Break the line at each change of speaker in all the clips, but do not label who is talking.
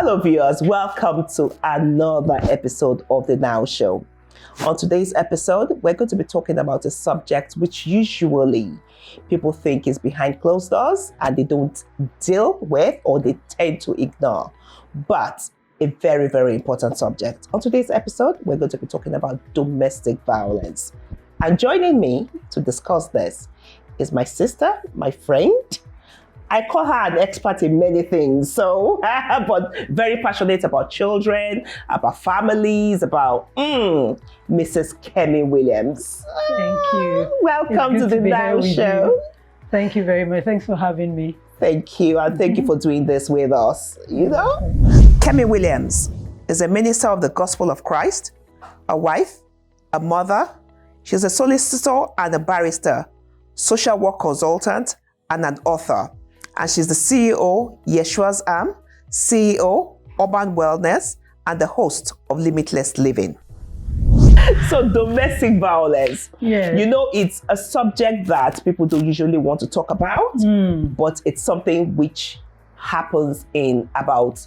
Hello viewers, welcome to another episode of the N.O.W show. On today's episode, we're going to be talking about a subject which usually people think is behind closed doors and they don't deal with or they tend to ignore. But a very, very important subject. On today's episode, we're going to be talking about domestic violence. And joining me to discuss this is my sister, my friend. I call her an expert in many things, but very passionate about children, about families, about Mrs. Kemi Williams.
Thank you.
Welcome to the N.O.W show.
Thank you very much. Thanks for having me.
Thank you, and thank you for doing this with us. Kemi Williams is a minister of the Gospel of Christ, a wife, a mother. She's a solicitor and a barrister, social work consultant, and an author. And she's the CEO, Yeshua's Arm, CEO, Urban Wellness, and the host of Limitless Living. So domestic violence, it's a subject that people don't usually want to talk about, but it's something which happens in about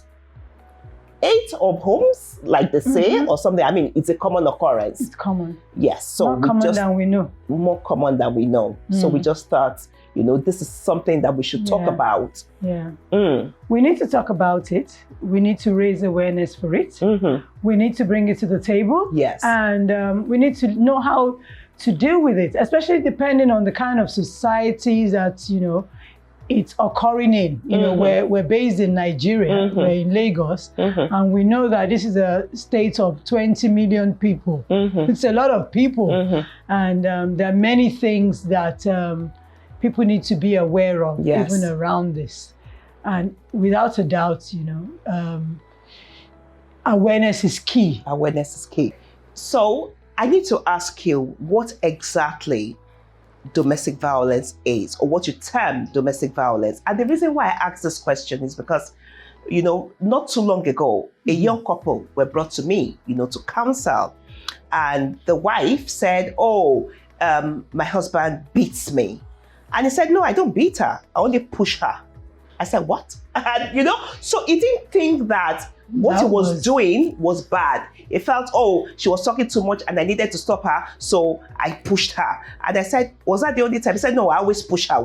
8 of homes, like they say, or something. I mean, it's a common occurrence.
It's common.
Yes. So
more common than we know.
More common than we know. So we just thought, this is something that we should talk about.
Yeah. We need to talk about it. We need to raise awareness for it. We need to bring it to the table.
Yes.
And we need to know how to deal with it, especially depending on the kind of society that, it's occurring in. We're based in Nigeria, we're in Lagos, and we know that this is a state of 20 million people. It's a lot of people. And there are many things that people need to be aware of, even around this. And without a doubt, awareness is key.
Awareness is key. So I need to ask you what exactly domestic violence is, or what you term domestic violence. And the reason why I ask this question is because, not too long ago, a young couple were brought to me, to counsel. And the wife said, my husband beats me. And he said, no, I don't beat her. I only push her. I said, what? And, so he didn't think that what he was doing was bad. He felt, she was talking too much and I needed to stop her. So I pushed her. And I said, was that the only time? He said, no, I always push her.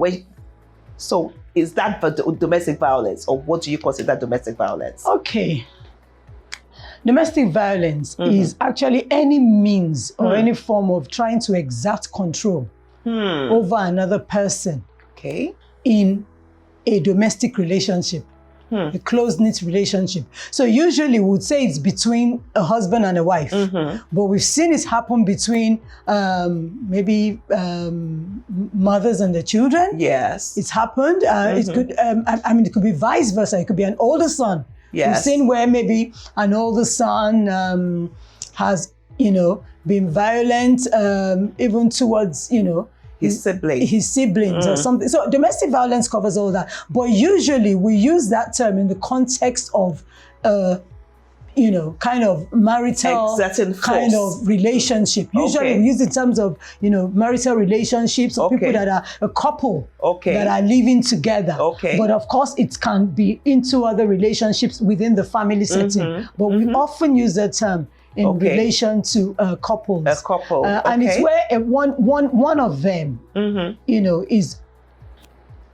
So is that domestic violence, or what do you consider domestic violence?
Okay. Domestic violence is actually any means or any form of trying to exert control over another person in a domestic relationship, a close-knit relationship. So usually we would say it's between a husband and a wife, but we've seen it happen between maybe mothers and their children.
Yes.
It's happened. It could, it could be vice versa. It could be an older son.
Yes.
We've seen where maybe an older son has, been violent even towards,
his
siblings or something. So domestic violence covers all that. But usually we use that term in the context of, kind of marital kind of relationship. Usually we use it in terms of, marital relationships or people that are a couple that are living together. But of course it can be into other relationships within the family setting. But we often use that term in relation to couples.
A couple.
And it's where one of them, is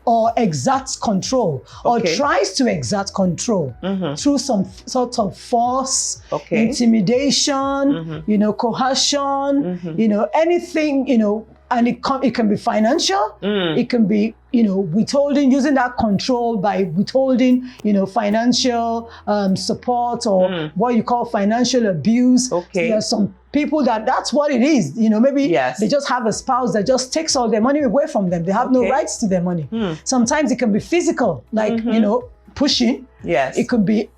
or exerts control or tries to exert control through some sort of force, intimidation, coercion, anything, and it can be financial, it can be, withholding, using that control by withholding, financial support or what you call financial abuse. There are some people that's what it is. Maybe they just have a spouse that just takes all their money away from them. They have no rights to their money. Sometimes it can be physical, like, pushing.
Yes.
It could be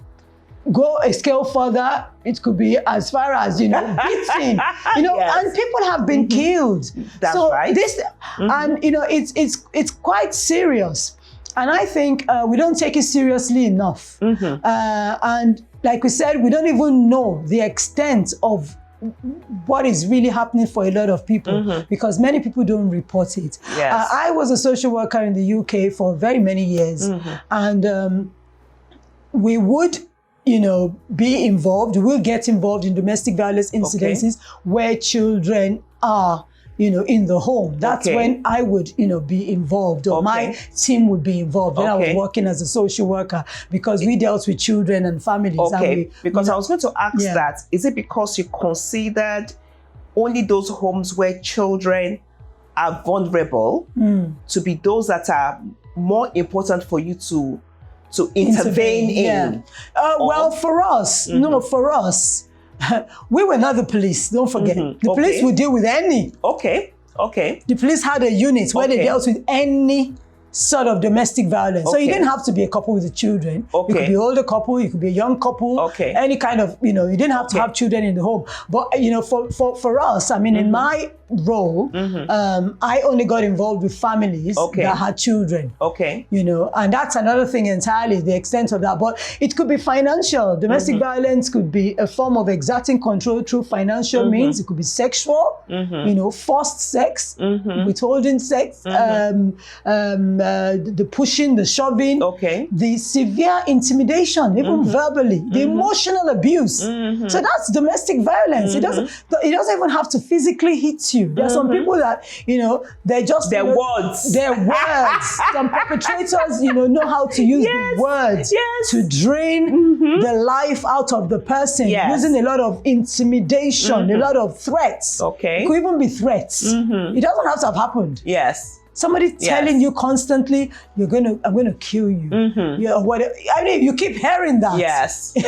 go a scale further, it could be as far as, beating, and people have been killed.
That's right.
This, and, it's quite serious. And I think we don't take it seriously enough. And like we said, we don't even know the extent of what is really happening for a lot of people because many people don't report it.
Yes.
I was a social worker in the UK for very many years, and we would be involved, will get involved in domestic violence incidences where children are, in the home. That's when I would, be involved, or my team would be involved. Then I was working as a social worker because we dealt with children and families.
Okay, because I was going to ask that, is it because you considered only those homes where children are vulnerable to be those that are more important for you to intervene in?
Well, for us, no, for us, we were not the police, don't forget. The police would deal with any. The police had a unit where they dealt with any sort of domestic violence. So you didn't have to be a couple with the children. You could be an older couple, you could be a young couple, any kind of, you didn't have to have children in the home. But, for us, I mean, in my role, I only got involved with families that had children. And that's another thing entirely, the extent of that. But it could be financial. Domestic violence could be a form of exerting control through financial means. It could be sexual, forced sex, withholding sex, the pushing, the shoving, the severe intimidation, even verbally, the emotional abuse. So that's domestic violence. It doesn't even have to physically hit you. There are some people that, they're just
their words.
Their words. Some perpetrators, know how to use the words to drain the life out of the person, using a lot of intimidation, a lot of threats. It could even be threats. It doesn't have to have happened. Somebody telling you constantly, I'm gonna kill you. Whatever. I mean, you keep hearing that.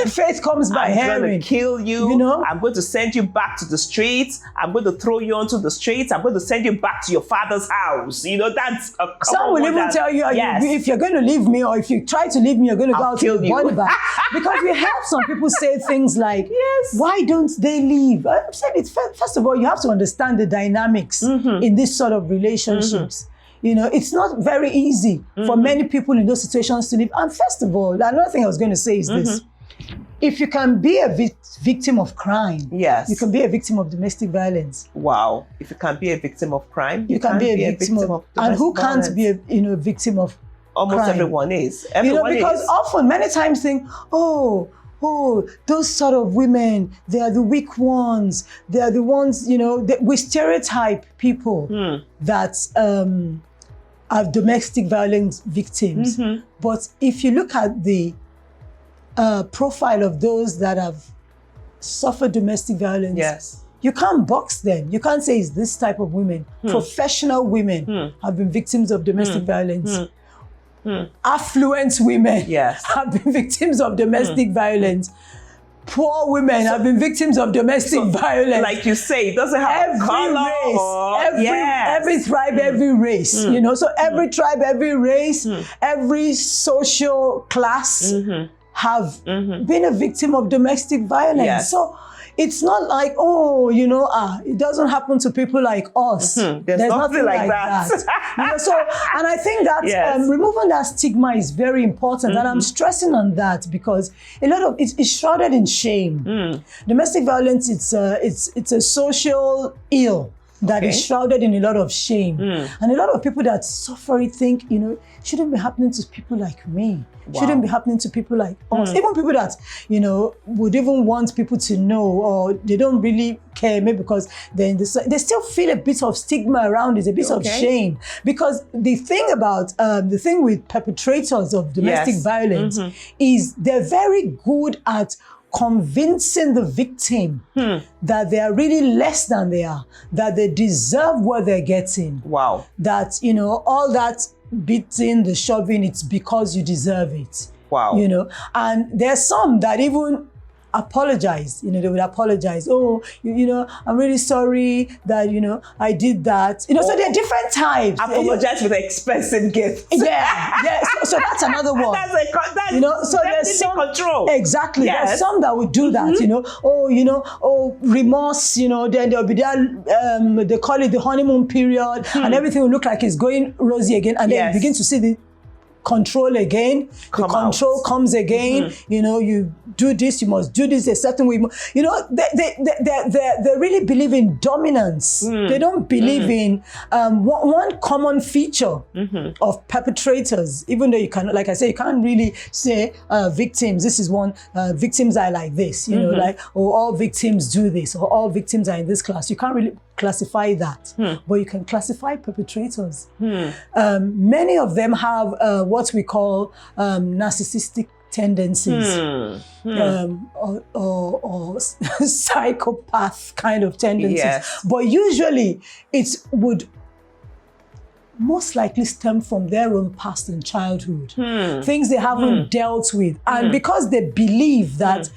Faith comes by hearing.
I'm gonna kill you. I'm going to send you back to the streets. I'm going to throw you onto the streets. I'm going to send you back to your father's house. That's a
some will even tell you, if you're going to leave me, or if you try to leave me, you're going to go out to the body bag. Because we have some people say things like, why don't they leave? I'm saying it. First of all, you have to understand the dynamics in this sort of relationships. It's not very easy for many people in those situations to live. And first of all, another thing I was going to say is this. If you can be a victim of crime, you can be a victim of domestic violence.
Wow. If you can be a victim of crime,
you can be a victim of and who can't
violence.
Be a victim of
Almost
crime?
Everyone is. Everyone
because often, many times think, those sort of women, they are the weak ones. They are the ones, we stereotype people that are domestic violence victims. But if you look at the profile of those that have suffered domestic violence, you can't box them. You can't say it's this type of women. Professional women have been victims of domestic violence. Affluent women have been victims of domestic violence. Poor women have been victims of domestic violence.
Like you say, it doesn't have
every
color.
Race, every tribe, every race. So every tribe, every race, every social class have been a victim of domestic violence. So it's not like, it doesn't happen to people like us.
There's nothing like that.
And I think that removing that stigma is very important. And I'm stressing on that because a lot of it's shrouded in shame. Domestic violence, it's a social ill that is shrouded in a lot of shame. And a lot of people that suffer it think, shouldn't be happening to people like me. Shouldn't be happening to people like us. Even people that, would even want people to know, or they don't really care, maybe because they still feel a bit of stigma around it, a bit of shame. Because the thing with perpetrators of domestic violence is they're very good at convincing the victim that they are really less than they are, that they deserve what they're getting. That, all that beating, the shoving, it's because you deserve it. And there's some that even apologize. They would apologize. I'm really sorry that, I did that. So there are different types.
Apologize with expensive gifts.
So that's another one.
So there's some control.
Exactly. There's some that would do that, remorse, then there'll be that, they call it the honeymoon period, and everything will look like it's going rosy again, and then you begin to see the control again. The control comes again. You know, you do this, you must do this a certain way. You know, they really believe in dominance. They don't believe in one common feature of perpetrators, even though you can, like I say, you can't really say victims. This is one, victims are like this, you know, like, or all victims do this, or all victims are in this class. You can't really classify that, but you can classify perpetrators. Many of them have what we call narcissistic tendencies, or psychopath kind of tendencies. Yes. But usually it would most likely stem from their own past and childhood, things they haven't dealt with. And because they believe that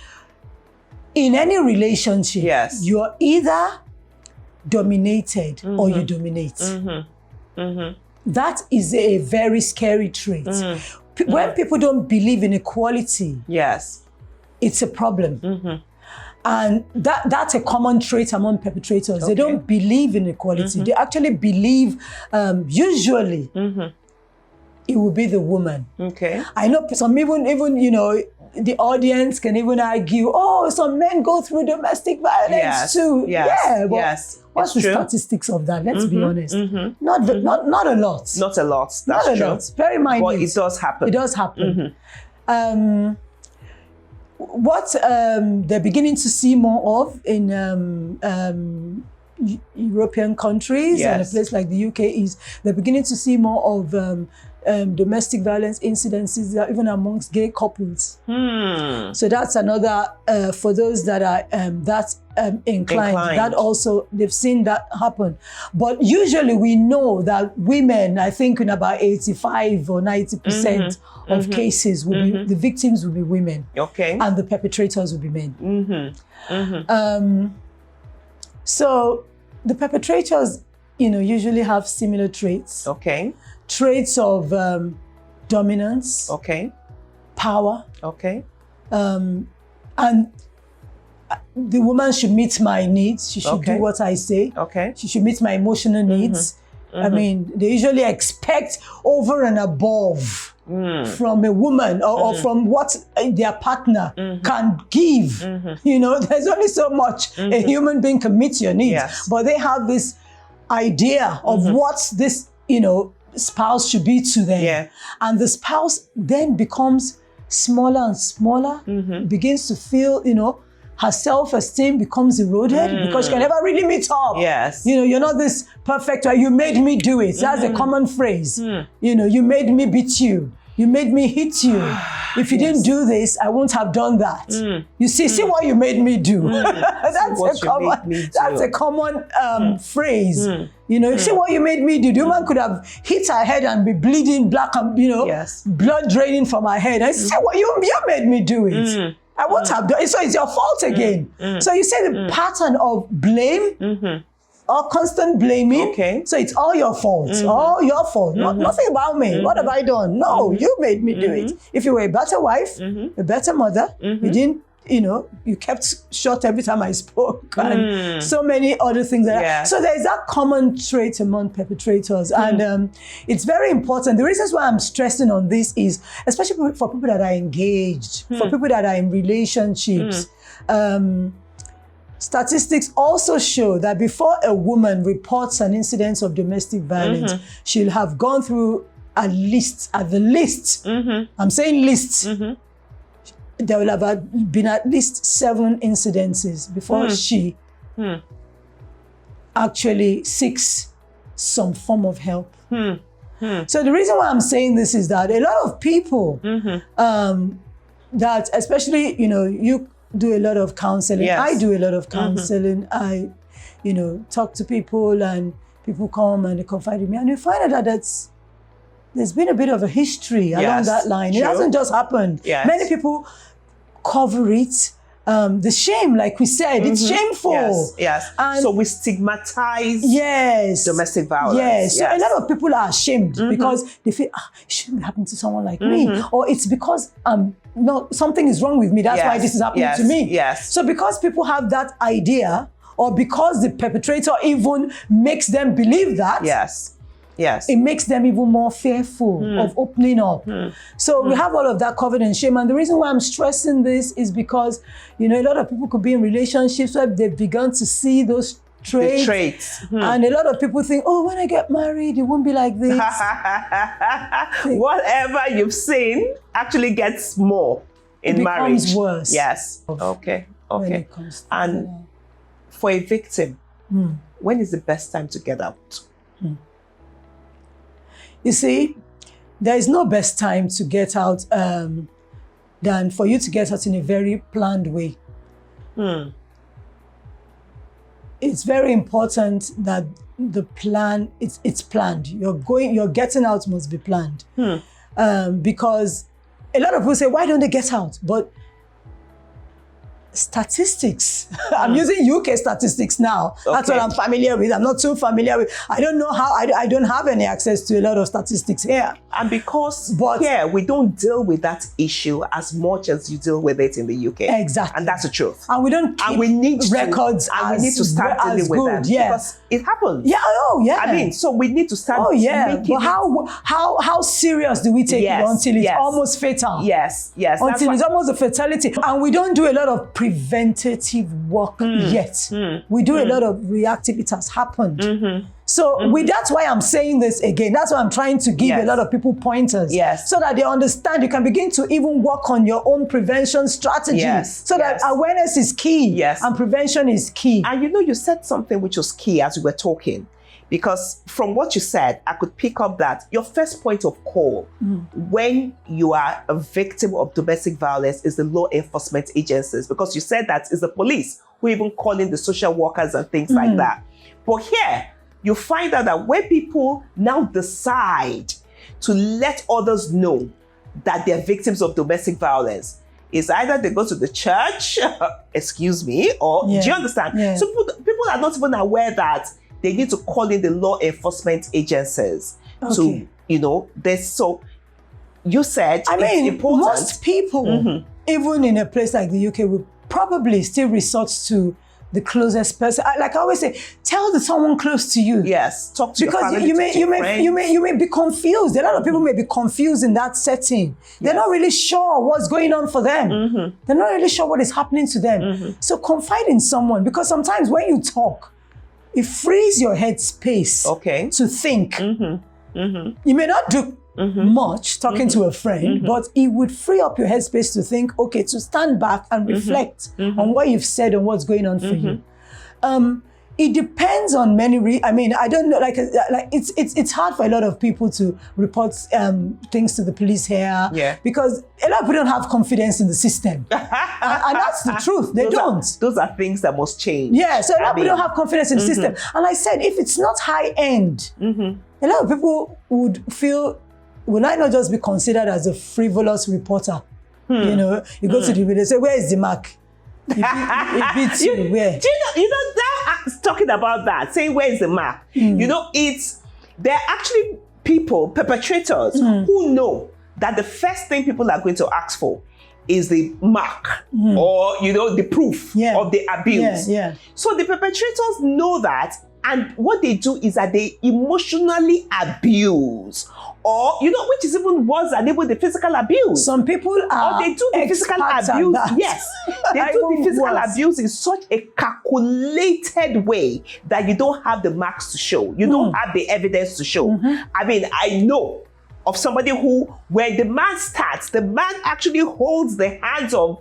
in any relationship, you're either dominated or you dominate. That is a very scary trait. When people don't believe in equality, it's a problem. And that's a common trait among perpetrators. They don't believe in equality. They actually believe, usually, it will be the woman. I know some even you know, the audience can even argue, oh, some men go through domestic violence too. What's the statistics of that? Let's be honest. Not a lot. Not a lot.
That's
not a
true.
lot. Very minute.
But it does happen.
It does happen. What they're beginning to see more of in European countries and a place like the UK is they're beginning to see more of domestic violence incidences even amongst gay couples. So that's another, for those that are inclined, that also, they've seen that happen. But usually we know that women, I think in about 85 or 90% of cases, will be, the victims will be women. And the perpetrators will be men. So the perpetrators, you know, usually have similar traits. Traits of dominance, power, and the woman should meet my needs. She should do what I say. She should meet my emotional needs. I mean, they usually expect over and above from a woman or from what their partner can give. You know, there's only so much a human being can meet your needs, but they have this idea of what this, you know, spouse should be to them. And the spouse then becomes smaller and smaller, begins to feel, you know, her self-esteem becomes eroded because she can never really meet up. You know, you're not this perfect, you made me do it. That's a common phrase. You know, you made me beat you. You made me hit you. If you didn't do this, I won't have done that. You see what you made me do. That's a common phrase. You know, you see what you made me do. The woman could have hit her head and be bleeding black and, you know, blood draining from her head. I say, well, you made me do it. I won't have done it. So it's your fault again. So you say the pattern of blame or constant blaming. So it's all your fault. All your fault. Nothing about me. What have I done? No, you made me do it. If you were a better wife, a better mother, you didn't, you know, you kept short every time I spoke and so many other things. So there's that common trait among perpetrators. And it's very important. The reasons why I'm stressing on this is, especially for people that are engaged, for people that are in relationships, statistics also show that before a woman reports an incident of domestic violence, she'll have gone through at the least, I'm saying lists, there will have been at least 7 incidences before she actually seeks some form of help. So the reason why I'm saying this is that a lot of people that, especially, you know, you do a lot of counseling. I do a lot of counseling. I, you know, talk to people and people come and they confide in me and you find out that there's been a bit of a history along that line. It hasn't just happened. Many people cover it. The shame, like we said, it's shameful. And so
we stigmatize domestic
So
violence.
a lot of people are ashamed because they feel, it shouldn't be happening to someone like me. Or it's because something is wrong with me. That's why this is happening to me. So because people have that idea, or because the perpetrator even makes them believe that,
Yes.
It makes them even more fearful of opening up. So we have all of that covered in shame. And the reason why I'm stressing this is because, you know, a lot of people could be in relationships where they've begun to see those traits. And a lot of people think, oh, when I get married, it won't be like this.
Whatever you've seen actually gets more in marriage.
It becomes worse.
Yes. Okay.
When it comes to
and for a victim, when is the best time to get out?
You see, there is no best time to get out than for you to get out in a very planned way. It's very important that the plan, it's planned. Your getting out must be planned. Because a lot of people say, why don't they get out? But statistics, I'm using UK statistics now. That's what I'm familiar with. I'm not too familiar with. I don't know how, I don't have any access to a lot of statistics here.
And because here we don't deal with that issue as much as you deal with it in the UK.
Exactly.
And that's the truth.
And we don't keep
we need
records
we need to start dealing with them. Because it happens.
Yeah,
I mean, so we need to start
But how serious do we take it until it's almost fatal?
Yes.
Until it's almost a fatality. And we don't do a lot of preventative work yet. We do a lot of reactive. It has happened. So that's why I'm saying this again. That's why I'm trying to give a lot of people pointers. So that they understand you can begin to even work on your own prevention strategy. So that awareness is key. And prevention is key.
And you know, you said something which was key as we were talking. Because from what you said, I could pick up that your first point of call when you are a victim of domestic violence is the law enforcement agencies. Because you said that it's the police who even call in the social workers and things like that. But here, you find out that when people now decide to let others know that they're victims of domestic violence, is either they go to the church, excuse me, or do you understand? So people are not even aware that they need to call in the law enforcement agencies to, you know, so you said it's important.
Most people, even in a place like the UK, will probably still resort to the closest person. Like I always say, tell someone close to you.
Talk to your family,
because you may be confused. A lot of people may be confused in that setting. They're not really sure what's going on for them. They're not really sure what is happening to them. So confide in someone, because sometimes when you talk, it frees your head space to think. You may not do much talking to a friend, but it would free up your headspace to think, okay, to stand back and reflect on what you've said and what's going on for you. It depends on many. I mean, I don't know. Like it's hard for a lot of people to report things to the police here, because a lot of people don't have confidence in the system, and that's the truth. They don't.
Those are things that must change.
So a lot of people don't have confidence in the system. And I said, if it's not high end, a lot of people would feel, will I not just be considered as a frivolous reporter? You know, you go to the video, say, where is the mark? It beats you. Where?
You know, talking about that, saying where is the mark? You know, there are actually people, perpetrators, who know that the first thing people are going to ask for is the mark or, you know, the proof of the abuse. So the perpetrators know that, and what they do is that they emotionally abuse, or, you know, which is even worse than even the physical abuse.
Some people are
they do the physical abuse. They do the physical abuse in such a calculated way that you don't have the marks to show. You don't have the evidence to show. I mean, I know of somebody who, when the man starts, the man actually holds the hands of,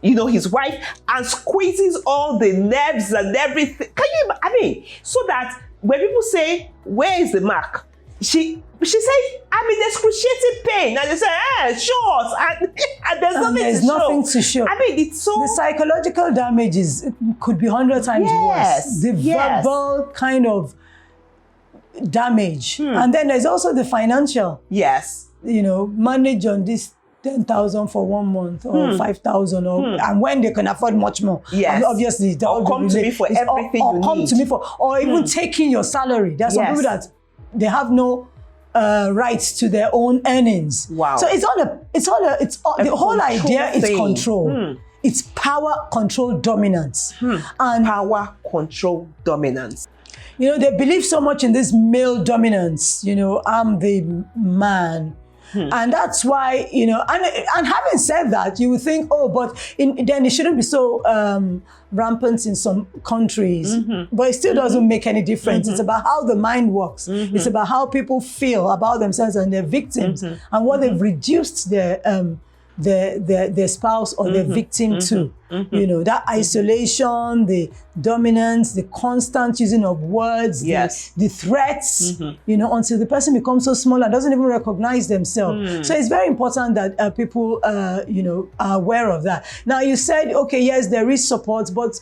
you know, his wife and squeezes all the nerves and everything. Can you, I mean, so that when people say, where is the mark? She said, I'm in excruciating pain. And they say, show us. And there's nothing to show. I mean, it's so...
The psychological damage could be 100 times worse. The verbal kind of damage. And then there's also the financial. You know, manage on this 10,000 for 1 month or 5,000 and when they can afford much more. And obviously,
or come to me for everything you need.
Come to me for, or even taking your salary. There are some people that they have no rights to their own earnings. So the whole idea is control. It's power, control, dominance.
And power, control, dominance.
You know, they believe so much in this male dominance. You know, I'm the man. And that's why, you know, and having said that, you would think, oh, but then it shouldn't be so rampant in some countries. But it still doesn't make any difference. It's about how the mind works. It's about how people feel about themselves and their victims and what they've reduced their spouse or their victim to. You know, that isolation, the dominance, the constant using of words, the threats, you know, until the person becomes so small and doesn't even recognize themselves. So it's very important that people, you know, are aware of that. Now, you said, okay, yes, there is support, but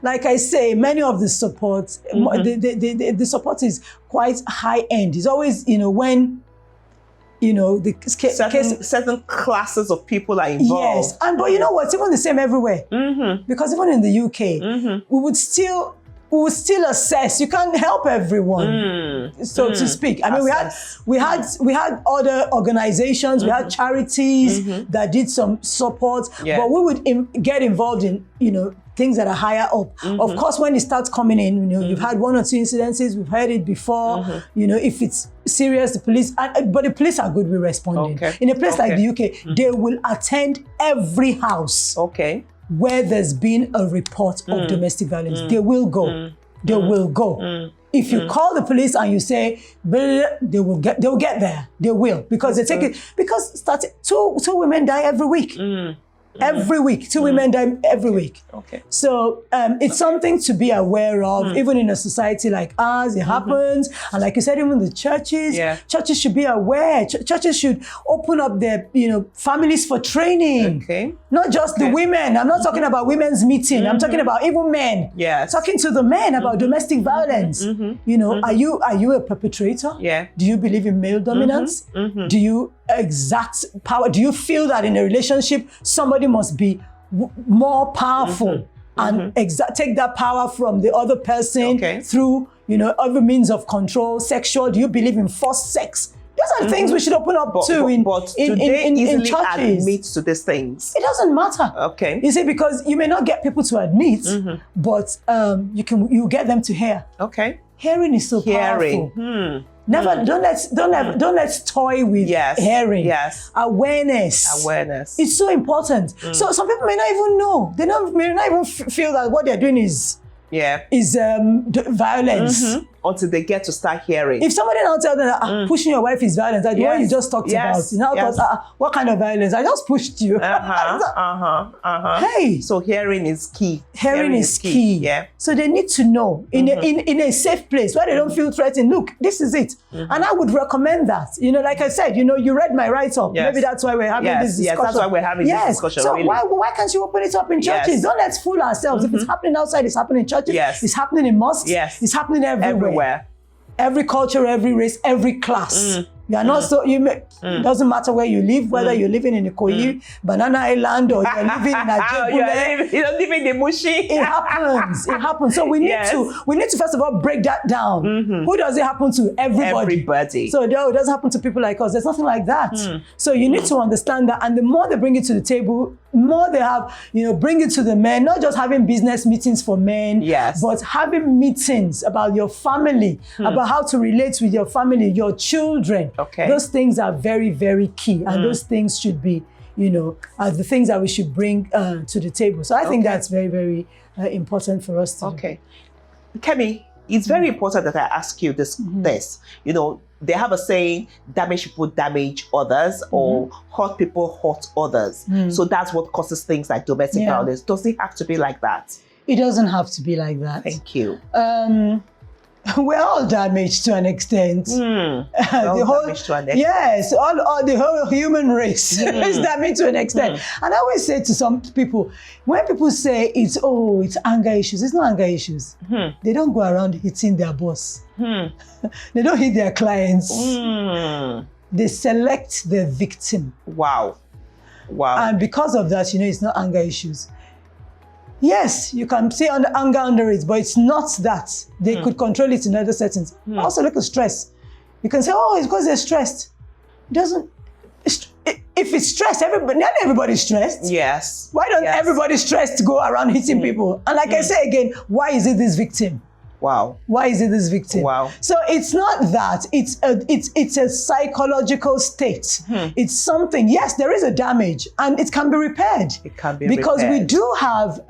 like I say, many of the support, the support is quite high end. It's always, you know, when, you know, the
certain classes of people are involved.
Yes, but you know what? It's even the same everywhere. Because even in the UK, we would still assess. You can't help everyone, so to speak. I mean, we had other organizations, we had charities that did some support, but we would get involved in, you know, things that are higher up. Of course, when it starts coming in, you know, you've had one or two incidences, we've heard it before. You know, if it's serious, the police, but the police are good with responding. In a place like the UK, they will attend every house where there's been a report of domestic violence. They will go. They will go. If you call the police and you say, they will get there. They will, because they take it, because two women die every week. Every week, 2 women die every week. So it's something to be aware of, even in a society like ours. It happens, and like you said, even the churches, churches should be aware. Churches should open up their, you know, families for training. Not just the women. I'm not talking about women's meeting. I'm talking about even men. Talking to the men about domestic violence. You know, are you a perpetrator? Do you believe in male dominance? Do you exact power? Do you feel that in a relationship somebody must be more powerful and take that power from the other person through, you know, other means of control, sexual? Do you believe in forced sex? Those are things we should open up to in churches.
Admit to these things? It
doesn't matter. You see, because you may not get people to admit, but you get them to hear. Hearing is so powerful. Never, don't let's toy with hearing. Awareness. It's so important. So some people may not even know. They may not even feel that what they're doing is violence.
Until they get to start hearing.
If somebody now tells them that pushing your wife is violence, like the one you just talked about, you know, what kind of violence? I just pushed you. Hey,
so hearing is key.
Hearing is key. So they need to know in a safe place where they don't feel threatened. Look, this is it, and I would recommend that. You know, like I said, you know, you read my write-up. Maybe that's why we're having this discussion.
That's why we're having this discussion.
So really. why can't you open it up in churches? Don't let's fool ourselves. If it's happening outside, it's happening in churches. It's happening in mosques. It's happening everywhere. Every culture, every race, every class. You are not so, it doesn't matter where you live, whether you're living in Ikoyi, Banana Island, or you're living in Ajebule.
You're living in Mushi.
It happens. So we need to first of all break that down. Who does it happen to? Everybody. So no, it doesn't happen to people like us. There's nothing like that. So you need to understand that, and the more they bring it to the table, more they have, you know, bring it to the men, not just having business meetings for men, but having meetings about your family, about how to relate with your family, your children. Those things are very, very key, and those things should be, you know, the things that we should bring to the table. So I think that's very, very important for us to do.
Kemi, it's very important that I ask you this. You know, they have a saying, damage people damage others, or hurt people hurt others. So that's what causes things like domestic violence. Does it have to be like that?
It doesn't have to be like that.
Thank you.
We're all damaged to an extent.
Damaged to an extent.
Yes, all the whole human race is damaged to an extent. And I always say to some people, when people say it's anger issues, it's not anger issues. They don't go around hitting their boss. They don't hit their clients. They select the victim.
Wow.
And because of that, you know, it's not anger issues. Yes, you can say anger under it, but it's not that. They could control it in other settings. Also look at stress. You can say, it's because they're stressed. It doesn't. If it's stressed, not everybody's stressed. Why don't everybody stressed go around hitting people? And like I say again, why is it this victim?
Wow.
Why is it this victim?
Wow.
So it's not that. It's a psychological state. It's something. Yes, there is a damage, and it can be repaired.
It can be
because
repaired.
we do have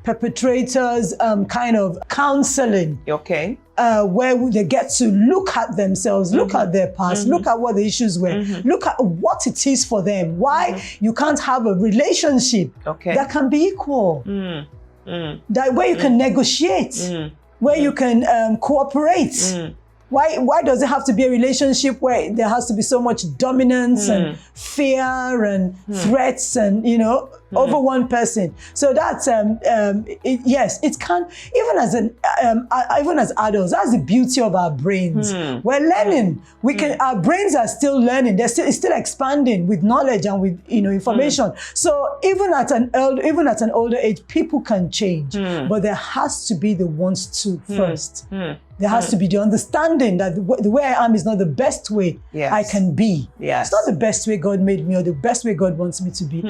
perpetrators kind of counseling.
Okay.
Where they get to look at themselves, look at their past, look at what the issues were, look at what it is for them, why you can't have a relationship that can be equal, that where you can negotiate, where you can cooperate. Why does it have to be a relationship where there has to be so much dominance and fear and threats and, over one person? So that's, yes, it can, even as adults, that's the beauty of our brains. We're learning. Our brains are still learning. It's still expanding with knowledge and with, information. So even at an older age, people can change, but there has to be the wants to first. There has to be the understanding that the way I am is not the best way I can be.
Yes.
It's not the best way God made me or the best way God wants me to be.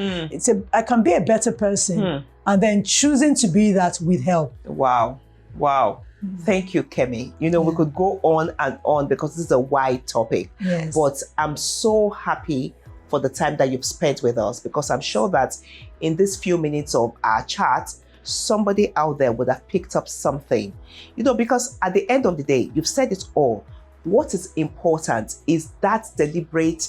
I can be a better person and then choosing to be that with help.
Wow. Wow. Thank you, Kemi. We could go on and on because this is a wide topic.
Yes.
But I'm so happy for the time that you've spent with us, because I'm sure that in these few minutes of our chat, somebody out there would have picked up something, because at the end of the day, you've said it all. What is important is that deliberate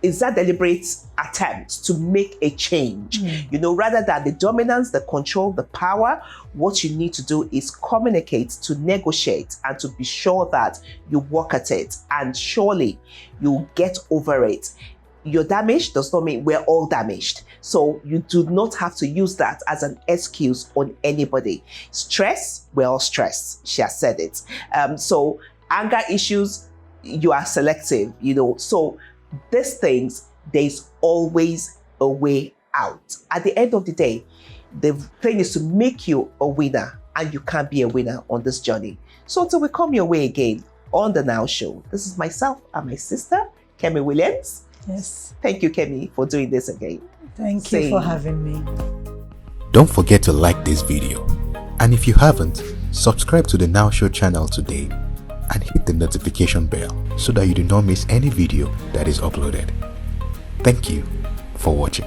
attempt to make a change, rather than the dominance, the control, the power. What you need to do is communicate, to negotiate, and to be sure that you work at it, and surely you'll get over it. You're damaged does not mean we're all damaged. So you do not have to use that as an excuse on anybody. Stress, we're all stressed. She has said it. So anger issues, you are selective, So these things, there's always a way out. At the end of the day, the thing is to make you a winner, and you can be a winner on this journey. So until we come your way again on the Now Show, this is myself and my sister, Kemi Williams.
Yes.
Thank you, Kemi, for doing this again.
Thank you for having me.
Don't forget to like this video. And if you haven't, subscribe to the Now Show channel today and hit the notification bell so that you do not miss any video that is uploaded. Thank you for watching.